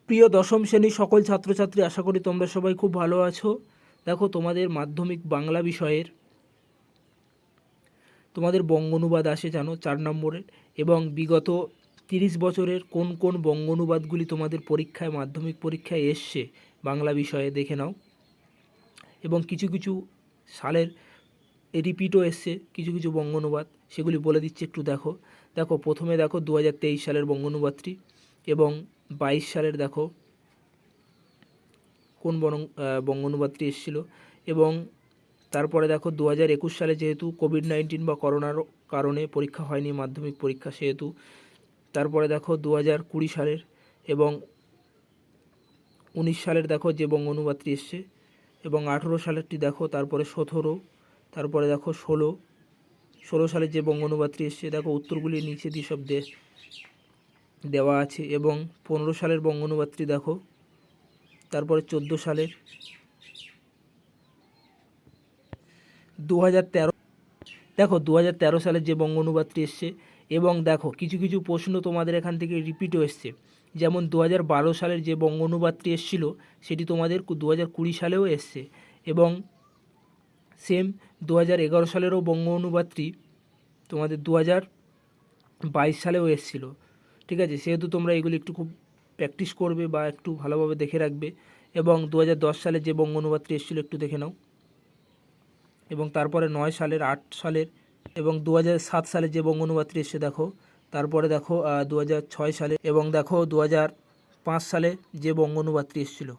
প্রিয় দশম শ্রেণীর সকল ছাত্রছাত্রী, আশা করি তোমরা সবাই খুব ভালো আছো। দেখো, তোমাদের মাধ্যমিক বাংলা বিষয়ের তোমাদের বঙ্গ অনুবাদ আসে জানো 4 নম্বরের, এবং বিগত 30 বছরের কোন কোন বঙ্গ অনুবাদগুলি তোমাদের পরীক্ষায় মাধ্যমিক পরীক্ষায় এসছে বাংলা বিষয়ে দেখে নাও। এবং কিছু কিছু সালের রিপিটও এসছে কিছু কিছু বঙ্গ অনুবাদ, সেগুলি বলে দিচ্ছি একটু দেখো। দেখো, প্রথমে দেখো 2023 সালের বঙ্গ অনুবাদটি, এবং 22 সালের দেখো কোন বঙ্গ অনুবাদটি এসেছিলো। এবং তারপরে দেখো 2021 সালে যেহেতু কোভিড-19 বা করোনার কারণে পরীক্ষা হয়নি মাধ্যমিক পরীক্ষা, সেহেতু তারপরে দেখো 2020 সালের এবং 19 সালের দেখো যে বঙ্গ অনুবাদটি এসছে, এবং 18 সালেরটি দেখো, তারপরে 17, তারপরে দেখো 16 সালের যে বঙ্গ অনুবাদটি এসছে। দেখো, উত্তরগুলি নিচে দিয়ে সব দেওয়া আছে। এবং 15 সালের বঙ্গ অনুবাদটি দেখো, তারপরে 14 সালের, 2013 দেখো 2013 সালের যে বঙ্গ অনুবাদটি এসছে। এবং দেখো, কিছু কিছু প্রশ্ন তোমাদের এখান থেকে রিপিটও এসছে, যেমন 2012 সালের যে বঙ্গ অনুবাদটি এসেছিলো সেটি তোমাদের 2020 সালেও এসছে। এবং সেম 2011 সালেরও বঙ্গ অনুবাদটি তোমাদের 2022 সালেও এসেছিলো। ঠিক আছে, সেহেতু তোমরা এগুলি একটু খুব প্র্যাকটিস করবে বা একটু ভালোভাবে দেখে রাখবে। এবং 2010 সালের যে বঙ্গ অনুবাদটি এসেছিলো একটু দেখে নাও। এবং তারপরে 9 সালের, 8 সালের, এবং 2007 সালে যে বঙ্গ অনুবাদটি এসে দেখো। তারপরে দেখো 2006 সালে, এবং দেখো 2005 সালে যে বঙ্গ অনুবাদটি এসেছিলো।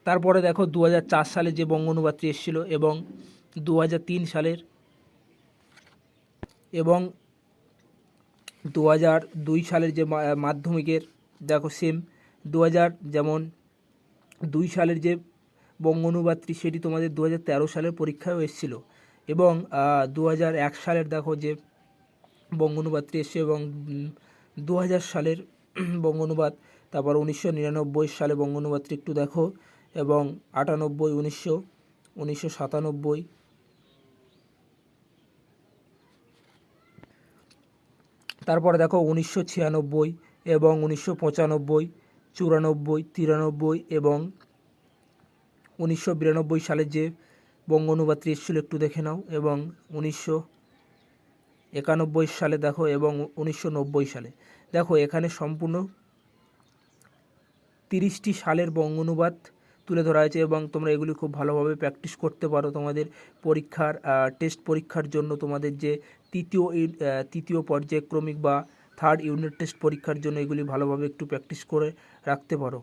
তারপরে দেখো 2004 সালে যে বঙ্গ অনুবাদটি এসেছিলো, এবং 2003 সালের, এবং 2002 সালের যে মাধ্যমিকের দেখো সেম 2002 সালের যে বঙ্গ অনুবাদটি সেটি তোমাদের 2013 সালের পরীক্ষায়ও এসেছিলো। এবং 2001 সালের দেখো যে বঙ্গ অনুবাদটি এসছে, এবং 2000 সালের বঙ্গ অনুবাদ, তারপর 1999 সালে বঙ্গ অনুবাদটি একটু দেখো, এবং 98, 1997, তারপরে দেখো 1996, এবং 1995, 94, 93 এবং 1992 সালের যে বঙ্গ অনুবাদটি এসেছিলো একটু দেখে নাও। এবং 1991 সালে দেখো, এবং 1990 সালে দেখো। এখানে সম্পূর্ণ 30টি সালের বঙ্গ অনুবাদ তুলে ধরা হয়েছে, এবং তোমরা এগুলি খুব ভালোভাবে প্র্যাকটিস করতে পারো তোমাদের পরীক্ষার টেস্ট পরীক্ষার জন্য। তোমাদের যে তৃতীয় পর্যায়ক্রমিক বা থার্ড ইউনিট টেস্ট পরীক্ষার জন্য এগুলি ভালোভাবে একটু প্র্যাকটিস করে রাখতে পারো।